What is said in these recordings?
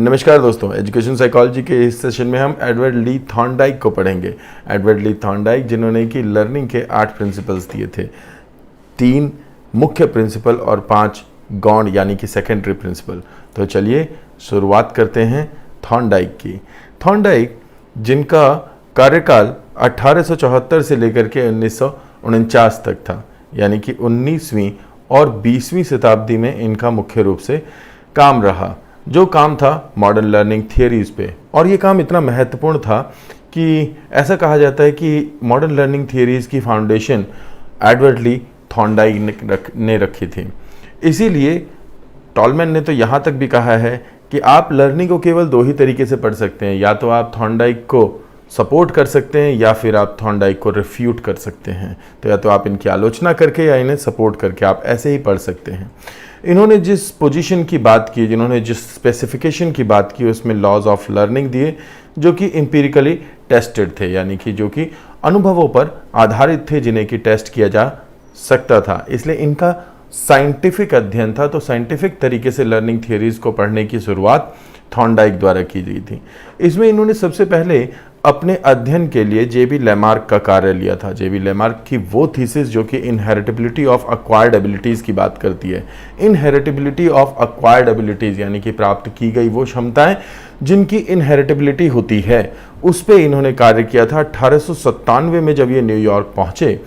नमस्कार दोस्तों, education psychology के इस सेशन में हम एडवर्ड ली थॉर्नडाइक को पढ़ेंगे। एडवर्ड ली थॉर्नडाइक जिन्होंने कि लर्निंग के 8 प्रिंसिपल्स दिए थे, 3 मुख्य प्रिंसिपल और 5 गौण यानी कि सेकेंडरी प्रिंसिपल। तो चलिए शुरुआत करते हैं थॉर्नडाइक की। थॉर्नडाइक जिनका कार्यकाल 1874 से लेकर के 1949 तक था, यानी कि 19वीं और 20वीं शताब्दी में इनका मुख्य रूप से काम रहा, जो काम था मॉडर्न लर्निंग थियरीज पे। और ये काम इतना महत्वपूर्ण था कि ऐसा कहा जाता है कि मॉडर्न लर्निंग थियरीज की फाउंडेशन एडवर्ड ली थॉर्नडाइक ने रखी थी। इसीलिए टॉलमैन ने तो यहाँ तक भी कहा है कि आप लर्निंग को केवल 2 ही तरीके से पढ़ सकते हैं, या तो आप थॉर्नडाइक को सपोर्ट कर सकते हैं या फिर आप थॉर्नडाइक को रिफ्यूट कर सकते हैं। तो या तो आप इनकी आलोचना करके या इन्हें सपोर्ट करके आप ऐसे ही पढ़ सकते हैं। इन्होंने जिस पोजीशन की बात की, जिन्होंने जिस स्पेसिफिकेशन की बात की, उसमें लॉज ऑफ लर्निंग दिए जो कि एम्पिरिकली टेस्टेड थे, यानी कि जो कि अनुभवों पर आधारित थे, जिन्हें कि टेस्ट किया जा सकता था। इसलिए इनका साइंटिफिक अध्ययन था। तो साइंटिफिक तरीके से लर्निंग थियरीज को पढ़ने की शुरुआत थॉर्नडाइक द्वारा की गई थी। इसमें इन्होंने सबसे पहले अपने अध्ययन के लिए जेबी लेमार्क का कार्य लिया था। जेबी लेमार्क की वो थीसिस जो कि इनहेरिटेबिलिटी ऑफ अक्वायर्ड एबिलिटीज़ की बात करती है। इनहेरिटेबिलिटी ऑफ अक्वायर्ड एबिलिटीज़ यानी कि प्राप्त की गई वो क्षमताएं जिनकी इनहेरिटेबिलिटी होती है, उस पर इन्होंने कार्य किया था। 1897 में जब ये न्यूयॉर्क पहुँचे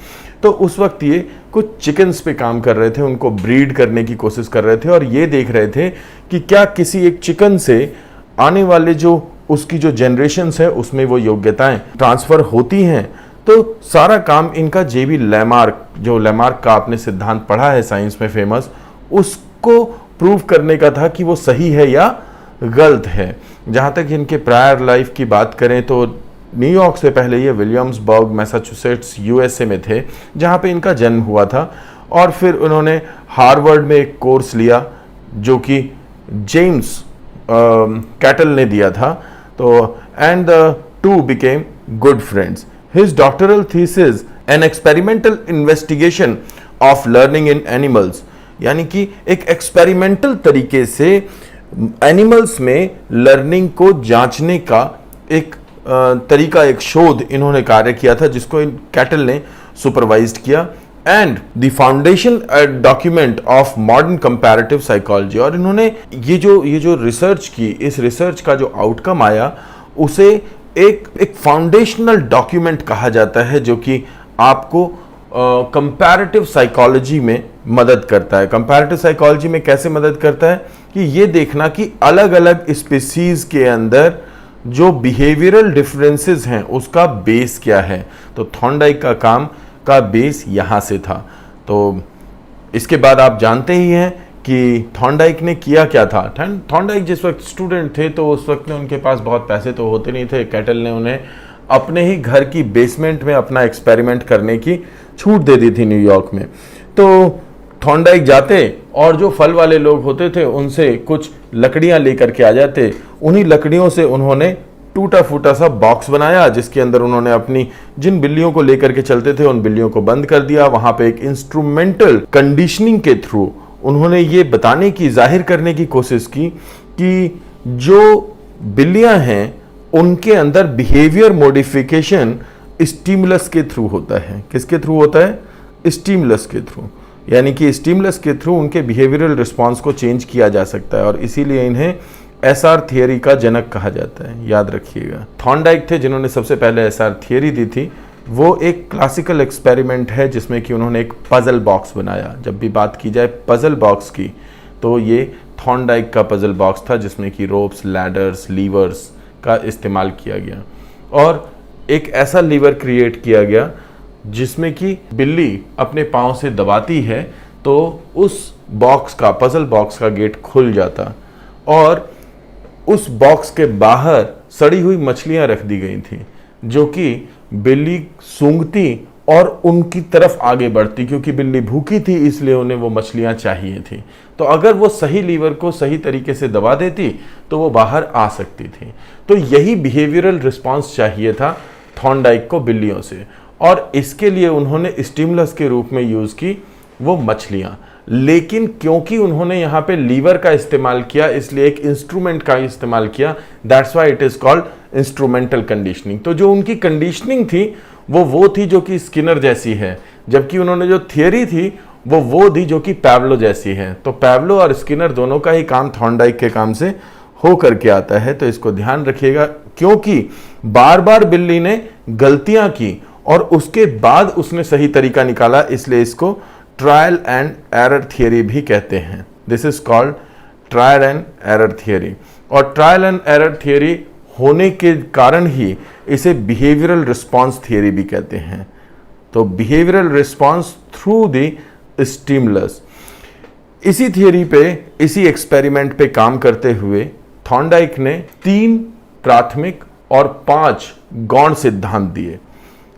तो उस वक्त ये कुछ चिकन्स पे काम कर रहे थे, उनको ब्रीड करने की कोशिश कर रहे थे और ये देख रहे थे कि क्या किसी एक चिकन से आने वाले जो उसकी जो जनरेशन्स है उसमें वो योग्यताएं ट्रांसफ़र होती हैं। तो सारा काम इनका जेबी लेमार्क, जो लेमार्क का आपने सिद्धांत पढ़ा है साइंस में फेमस, उसको प्रूव करने का था कि वो सही है या गलत है। जहाँ तक इनके प्रायर लाइफ की बात करें तो न्यूयॉर्क से पहले ये विलियम्सबर्ग मैसाचुसेट्स यूएसए में थे, जहाँ पे इनका जन्म हुआ था। और फिर उन्होंने हार्वर्ड में एक कोर्स लिया जो कि जेम्स कैटल ने दिया था। तो and the two became good friends. His doctoral thesis an experimental investigation of learning in animals, यानी कि एक एक्सपेरिमेंटल तरीके से एनिमल्स में लर्निंग को जांचने का एक तरीका, एक शोध इन्होंने कार्य किया था, जिसको कैटल ने सुपरवाइज्ड किया। And the foundation document of modern comparative psychology. और इन्होंने ये जो रिसर्च की, इस रिसर्च का जो आउटकम आया उसे एक फाउंडेशनल डॉक्यूमेंट कहा जाता है, जो कि आपको कंपैरेटिव साइकोलॉजी में मदद करता है। कंपैरेटिव साइकोलॉजी में कैसे मदद करता है कि ये देखना कि अलग अलग स्पीसीज के अंदर जो बिहेवियरल डिफरेंसेस हैं उसका बेस क्या है। तो थॉर्नडाइक का काम का बेस यहाँ से था। तो इसके बाद आप जानते ही हैं कि थॉर्नडाइक ने किया क्या था। थॉर्नडाइक जिस वक्त स्टूडेंट थे तो उस वक्त में उनके पास बहुत पैसे तो होते नहीं थे। कैटल ने उन्हें अपने ही घर की बेसमेंट में अपना एक्सपेरिमेंट करने की छूट दे दी थी न्यूयॉर्क में। तो थॉर्नडाइक जाते और जो फल वाले लोग होते थे उनसे कुछ लकड़ियां लेकर के आ जाते। उन्हीं लकड़ियों से उन्होंने टूटा फूटा सा बॉक्स बनाया, जिसके अंदर उन्होंने अपनी जिन बिल्लियों को लेकर के चलते थे उन बिल्लियों को बंद कर दिया। वहां पे एक इंस्ट्रूमेंटल कंडीशनिंग के थ्रू उन्होंने ये बताने की, जाहिर करने की कोशिश की कि जो बिल्लियां हैं उनके अंदर बिहेवियर मॉडिफिकेशन स्टिमुलस के थ्रू होता है। किसके थ्रू होता है? स्टिमुलस के थ्रू, यानी कि स्टिमुलस के थ्रू उनके बिहेवियरल रिस्पॉन्स को चेंज किया जा सकता है। और इसीलिए इन्हें एसआर थियरी का जनक कहा जाता है, याद रखिएगा। थॉर्नडाइक थे जिन्होंने सबसे पहले एसआर थियरी दी थी। वो एक क्लासिकल एक्सपेरिमेंट है जिसमें कि उन्होंने एक पजल बॉक्स बनाया। जब भी बात की जाए पजल बॉक्स की तो ये थॉर्नडाइक का पजल बॉक्स था, जिसमें कि रोप्स, लैडर्स, लीवर्स का इस्तेमाल किया गया। और एक ऐसा लीवर क्रिएट किया गया जिसमें कि बिल्ली अपने पाँव से दबाती है तो उस बॉक्स का, पजल बॉक्स का गेट खुल जाता और उस बॉक्स के बाहर सड़ी हुई मछलियां रख दी गई थी, जो कि बिल्ली सूंघती और उनकी तरफ आगे बढ़ती, क्योंकि बिल्ली भूखी थी इसलिए उन्हें वो मछलियां चाहिए थी। तो अगर वो सही लीवर को सही तरीके से दबा देती तो वो बाहर आ सकती थी। तो यही बिहेवियरल रिस्पॉन्स चाहिए था थॉर्नडाइक को बिल्लियों से, और इसके लिए उन्होंने स्टिमुलस के रूप में यूज़ की वो मछलियां। लेकिन क्योंकि उन्होंने यहाँ पे लीवर का इस्तेमाल किया, इसलिए एक इंस्ट्रूमेंट का इस्तेमाल किया, that's why it is called instrumental conditioning. तो जो उनकी कंडीशनिंग थी वो थी जो कि स्किनर जैसी है, जबकि उन्होंने जो थियरी थी वो थी जो कि पैवलो जैसी है। तो पैवलो और स्किनर दोनों का ही काम थॉर्नडाइक के काम से हो करके आता है। तो इसको ध्यान रखिएगा, क्योंकि बार बार बिल्ली ने गलतियां की और उसके बाद उसने सही तरीका निकाला, इसलिए इसको ट्रायल एंड एरर थियरी भी कहते हैं। This is called trial and error theory. और ट्रायल एंड एरर थियरी होने के कारण ही इसे बिहेवियरल रिस्पॉन्स थियरी भी कहते हैं। तो behavioural response through the stimulus. इसी थियरी पे, इसी एक्सपेरिमेंट पे काम करते हुए थॉर्नडाइक ने 3 प्राथमिक और 5 गौण सिद्धांत दिए।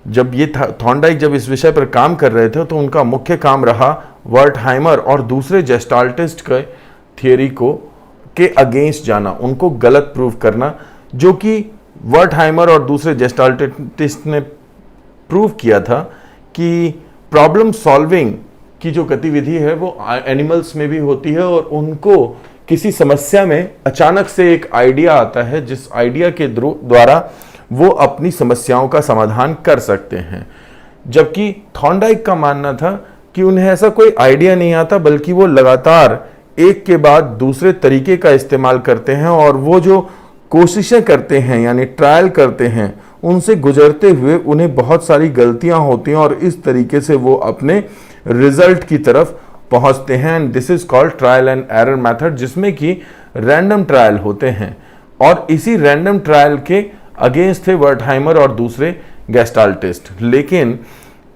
जब ये थॉर्नडाइक जब इस विषय पर काम कर रहे थे तो उनका मुख्य काम रहा वर्टहाइमर और दूसरे जेस्टाल्टिस्ट के थियरी के अगेंस्ट जाना, उनको गलत प्रूव करना, जो कि वर्टहाइमर और दूसरे जेस्टाल्टिस्ट ने प्रूव किया था कि प्रॉब्लम सॉल्विंग की जो गतिविधि है वो एनिमल्स में भी होती है और उनको किसी समस्या में अचानक से एक आइडिया आता है, जिस आइडिया के द्वारा वो अपनी समस्याओं का समाधान कर सकते हैं। जबकि थॉर्नडाइक का मानना था कि उन्हें ऐसा कोई आइडिया नहीं आता, बल्कि वो लगातार एक के बाद दूसरे तरीके का इस्तेमाल करते हैं और वो जो कोशिशें करते हैं यानी ट्रायल करते हैं, उनसे गुजरते हुए उन्हें बहुत सारी गलतियां होती हैं और इस तरीके से वो अपने रिजल्ट की तरफ पहुंचते हैं। And this is called trial and error method, जिसमें कि रैंडम ट्रायल होते हैं। और इसी रैंडम ट्रायल के अगेंस्ट थे वर्टहाइमर और दूसरे गेस्टाल्टिस्ट। लेकिन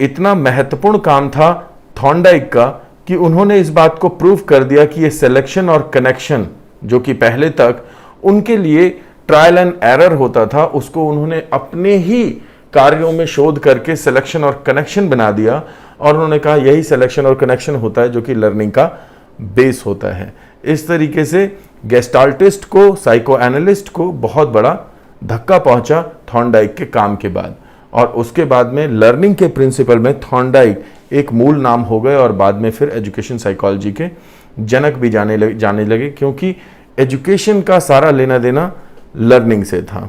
इतना महत्वपूर्ण काम था थॉर्नडाइक का कि उन्होंने इस बात को प्रूव कर दिया कि ये सिलेक्शन और कनेक्शन, जो कि पहले तक उनके लिए ट्रायल एंड एरर होता था, उसको उन्होंने अपने ही कार्यों में शोध करके सिलेक्शन और कनेक्शन बना दिया। और उन्होंने कहा यही सिलेक्शन और कनेक्शन होता है जो कि लर्निंग का बेस होता है। इस तरीके से गेस्टाल्टिस्ट को, साइको एनालिस्ट को बहुत बड़ा धक्का पहुंचा थॉर्नडाइक के काम के बाद। और उसके बाद में लर्निंग के प्रिंसिपल में थॉर्नडाइक एक मूल नाम हो गए और बाद में फिर एजुकेशन साइकोलॉजी के जनक भी जाने लगे, क्योंकि एजुकेशन का सारा लेना देना लर्निंग से था।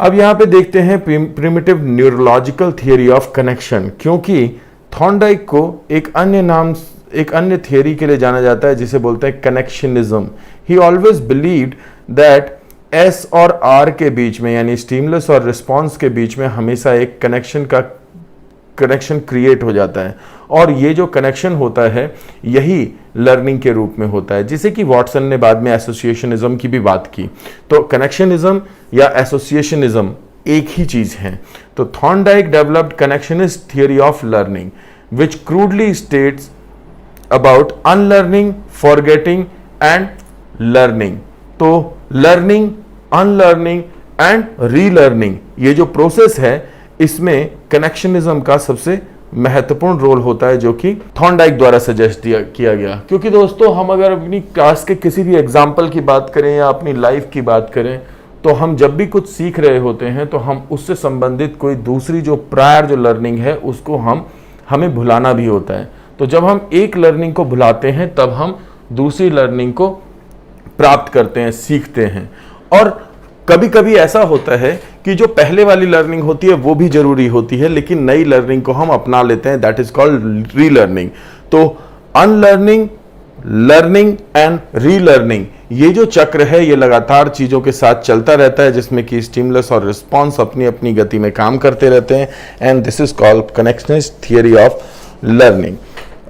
अब यहाँ पे देखते हैं primitive neurological theory of connection, क्योंकि थॉर्नडाइक को एक अन्य थियरी के लिए जाना जाता है जिसे बोलते हैं connectionism. He always believed that S और आर के बीच में, यानी स्टिमुलस और रिस्पॉन्स के बीच में हमेशा एक कनेक्शन क्रिएट हो जाता है और ये जो कनेक्शन होता है यही लर्निंग के रूप में होता है, जिसे कि वॉटसन ने बाद में एसोसिएशनिज्म की भी बात की। तो कनेक्शनिज्म या एसोसिएशनिज्म एक ही चीज है। तो Thorndike developed connectionist theory of learning which crudely states about unlearning, forgetting and learning. तो लर्निंग, अनलर्निंग एंड रीलर्निंग, ये जो प्रोसेस है इसमें कनेक्शनिज्म का सबसे महत्वपूर्ण रोल होता है, जो कि थॉर्नडाइक द्वारा सजेस्ट किया गया। क्योंकि दोस्तों, हम अगर अपनी क्लास के किसी भी एग्जाम्पल की बात करें या अपनी लाइफ की बात करें, तो हम जब भी कुछ सीख रहे होते हैं तो हम उससे संबंधित कोई दूसरी जो प्रायर जो लर्निंग है उसको हमें भुलाना भी होता है। तो जब हम एक लर्निंग को भुलाते हैं तब हम दूसरी लर्निंग को प्राप्त करते हैं, सीखते हैं। और कभी कभी ऐसा होता है कि जो पहले वाली लर्निंग होती है वो भी जरूरी होती है, लेकिन नई लर्निंग को हम अपना लेते हैं, दैट इज कॉल्ड रीलर्निंग। तो अनलर्निंग, लर्निंग एंड रीलर्निंग, ये जो चक्र है ये लगातार चीजों के साथ चलता रहता है, जिसमें कि स्टिमुलस और रिस्पॉन्स अपनी अपनी गति में काम करते रहते हैं। And this is called connectionist theory of learning.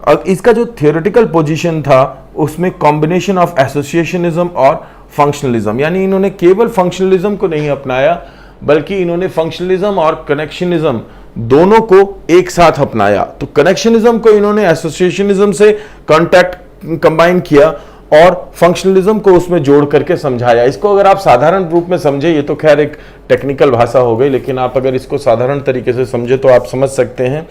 अब इसका जो थियोरेटिकल पोजीशन था उसमें कॉम्बिनेशन ऑफ एसोसिएशनिज्म और फंक्शनलिज्म, यानी इन्होंने केवल फंक्शनलिज्म को नहीं अपनाया बल्कि इन्होंने फंक्शनलिज्म और कनेक्शनिज्म दोनों को एक साथ अपनाया। तो कनेक्शनिज्म को इन्होंने एसोसिएशनिज्म से कंबाइन किया और फंक्शनलिज्म को उसमें जोड़ करके समझाया। इसको अगर आप साधारण रूप में समझे, ये तो खैर एक टेक्निकल भाषा हो गई, लेकिन आप अगर इसको साधारण तरीके से समझे तो आप समझ सकते हैं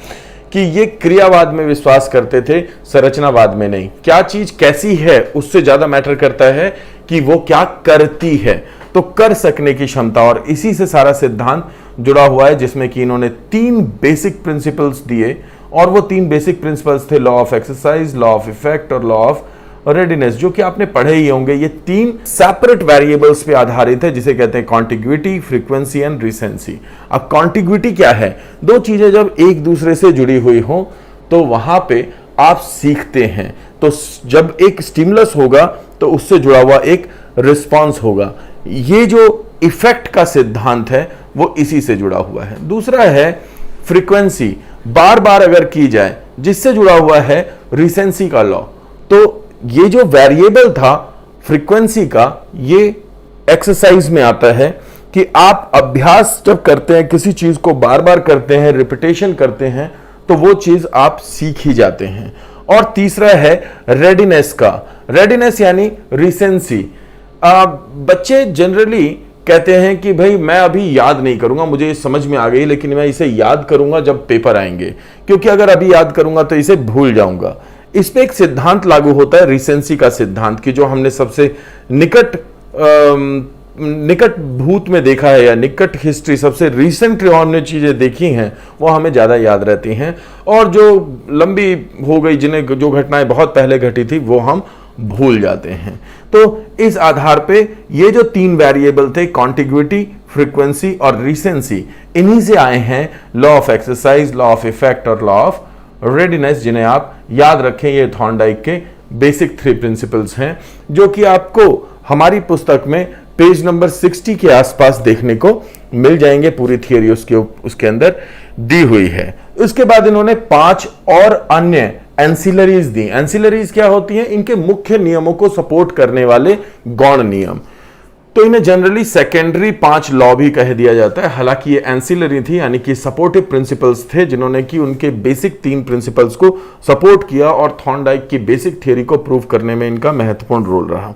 कि ये क्रियावाद में विश्वास करते थे, संरचनावाद में नहीं। क्या चीज कैसी है उससे ज्यादा मैटर करता है कि वो क्या करती है, तो कर सकने की क्षमता। और इसी से सारा सिद्धांत जुड़ा हुआ है, जिसमें कि इन्होंने 3 बेसिक प्रिंसिपल्स दिए और वो 3 बेसिक प्रिंसिपल्स थे, law of exercise, law of effect और लॉ ऑफ रेडिनेस, जो कि आपने पढ़े ही होंगे। ये 3 सेपरेट वेरिएबल्स पे आधारित है, जिसे कहते हैं कॉन्टिग्यूटी, फ्रीक्वेंसी एंड रिसेंसी। अब कॉन्टिग्यूटी क्या है? 2 चीजें जब एक दूसरे से जुड़ी हुई हो तो वहां पे आप सीखते हैं। तो जब एक स्टिमुलस होगा तो उससे जुड़ा हुआ एक रिस्पॉन्स होगा। ये जो इफेक्ट का सिद्धांत है वो इसी से जुड़ा हुआ है। दूसरा है फ्रीक्वेंसी, बार बार अगर की जाए, जिससे जुड़ा हुआ है रिसेंसी का लॉ। तो ये जो वेरिएबल था फ्रीक्वेंसी का, ये एक्सरसाइज में आता है कि आप अभ्यास जब करते हैं, किसी चीज को बार बार करते हैं, रिपीटेशन करते हैं, तो वो चीज आप सीख ही जाते हैं। और तीसरा है रेडिनेस का, रेडिनेस यानी रिसेंसी। बच्चे जनरली कहते हैं कि भाई मैं अभी याद नहीं करूंगा, मुझे ये समझ में आ गई, लेकिन मैं इसे याद करूंगा जब पेपर आएंगे, क्योंकि अगर अभी याद करूंगा तो इसे भूल जाऊंगा। इस पे एक सिद्धांत लागू होता है, रिसेंसी का सिद्धांत, कि जो हमने सबसे निकट भूत में देखा है या निकट हिस्ट्री, सबसे रिसेंटली हमने चीजें देखी हैं वो हमें ज्यादा याद रहती हैं, और जो लंबी हो गई, जिन्हें जो घटनाएं बहुत पहले घटी थी, वो हम भूल जाते हैं। तो इस आधार पे ये जो 3 वेरिएबल थे, कॉन्टिग्यूटी, फ्रीक्वेंसी और रिसेंसी, इन्हीं से आए हैं law of exercise, law of effect और लॉ ऑफ रेडिनेस, जिन्हें आप याद रखें। ये थॉर्नडाइक के बेसिक 3 प्रिंसिपल्स हैं, जो कि आपको हमारी पुस्तक में पेज नंबर 60 के आसपास देखने को मिल जाएंगे। पूरी थियरी उसके अंदर दी हुई है। उसके बाद इन्होंने 5 और अन्य एंसिलरीज दी। एंसिलरीज क्या होती हैं? इनके मुख्य नियमों को सपोर्ट करने वाले गौण नियम। तो इन्हें जनरली सेकेंडरी 5 लॉ भी कह दिया जाता है। हालांकि ये एंसिलरी थी, यानी कि सपोर्टिव प्रिंसिपल्स थे, जिन्होंने कि उनके बेसिक 3 प्रिंसिपल्स को सपोर्ट किया, और थॉर्नडाइक की बेसिक थियरी को प्रूव करने में इनका महत्वपूर्ण रोल रहा।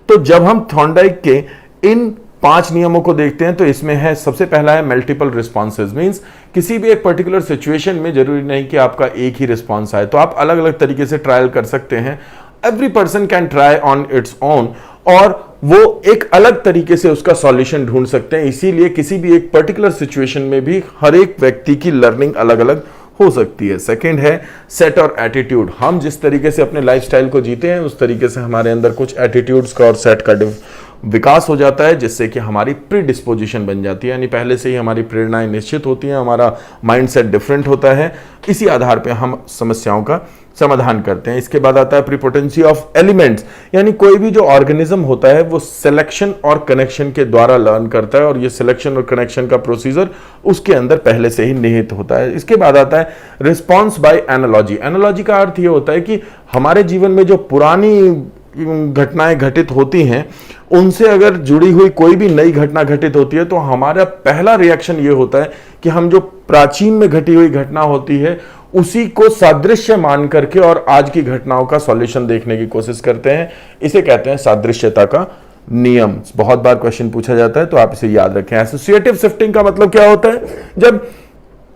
तो जब हम थॉर्नडाइक के इन 5 नियमों को देखते हैं, तो इसमें है, सबसे पहला है मल्टीपल रिस्पॉन्सेज। मींस किसी भी एक पर्टिकुलर सिचुएशन में जरूरी नहीं कि आपका एक ही रिस्पॉन्स आए, तो आप अलग अलग तरीके से ट्रायल कर सकते हैं। Every person can try on its own, और वो एक अलग तरीके से उसका सॉल्यूशन ढूंढ सकते हैं। इसीलिए किसी भी एक पर्टिकुलर सिचुएशन में भी हर एक व्यक्ति की लर्निंग अलग अलग हो सकती है। सेकंड है सेट और एटीट्यूड। हम जिस तरीके से अपने लाइफस्टाइल को जीते हैं, उस तरीके से हमारे अंदर कुछ एटीट्यूड्स का और सेट का विकास हो जाता है, जिससे कि हमारी प्रीडिस्पोजिशन बन जाती है, यानी पहले से ही हमारी प्रेरणाएं निश्चित होती हैं, हमारा माइंडसेट डिफरेंट होता है। इसी आधार पे हम समस्याओं का समाधान करते हैं। इसके बाद आता है प्रीपोटेंसी ऑफ एलिमेंट्स, यानी कोई भी जो ऑर्गेनिज्म होता है वो सिलेक्शन और कनेक्शन के द्वारा लर्न करता है, और ये सिलेक्शन और कनेक्शन का प्रोसीजर उसके अंदर पहले से ही निहित होता है। इसके बाद आता है रिस्पॉन्स बाय एनालॉजी। एनालॉजी का अर्थ ये होता है कि हमारे जीवन में जो पुरानी घटनाएं घटित होती हैं, उनसे अगर जुड़ी हुई कोई भी नई घटना घटित होती है, तो हमारा पहला रिएक्शन ये होता है कि हम जो प्राचीन में घटी हुई घटना होती है उसी को सादृश्य मान करके और आज की घटनाओं का सॉल्यूशन देखने की कोशिश करते हैं। इसे कहते हैं सादृश्यता का नियम। बहुत बार क्वेश्चन पूछा जाता है, तो आप इसे याद रखें। एसोसिएटिव शिफ्टिंग का मतलब क्या होता है? जब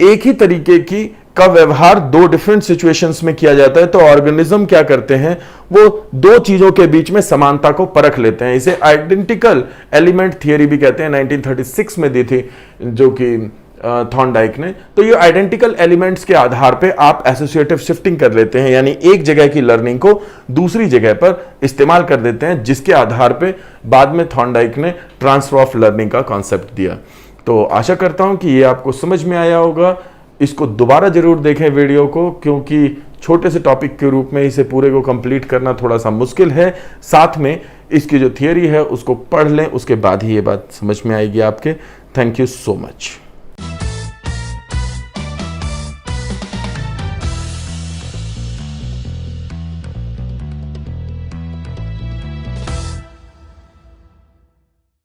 एक ही तरीके का व्यवहार 2 डिफरेंट सिचुएशंस में किया जाता है, तो ऑर्गेनिज्म क्या करते हैं, वो 2 चीजों के बीच में समानता को परख लेते हैं। इसे आइडेंटिकल एलिमेंट थियरी भी कहते हैं, 1936 में दी थी, जो कि थॉर्नडाइक ने। तो ये आइडेंटिकल एलिमेंट्स के आधार पे आप एसोसिएटिव शिफ्टिंग कर लेते हैं, यानी एक जगह की लर्निंग को दूसरी जगह पर इस्तेमाल कर देते हैं, जिसके आधार पे बाद में थॉर्नडाइक ने ट्रांसफर ऑफ लर्निंग का कॉन्सेप्ट दिया। तो आशा करता हूं कि ये आपको समझ में आया होगा। इसको दोबारा जरूर देखें वीडियो को, क्योंकि छोटे से टॉपिक के रूप में इसे पूरे को कंप्लीट करना थोड़ा सा मुश्किल है। साथ में इसकी जो थियरी है उसको पढ़ लें, उसके बाद ही ये बात समझ में आएगी आपके। Thank you so much.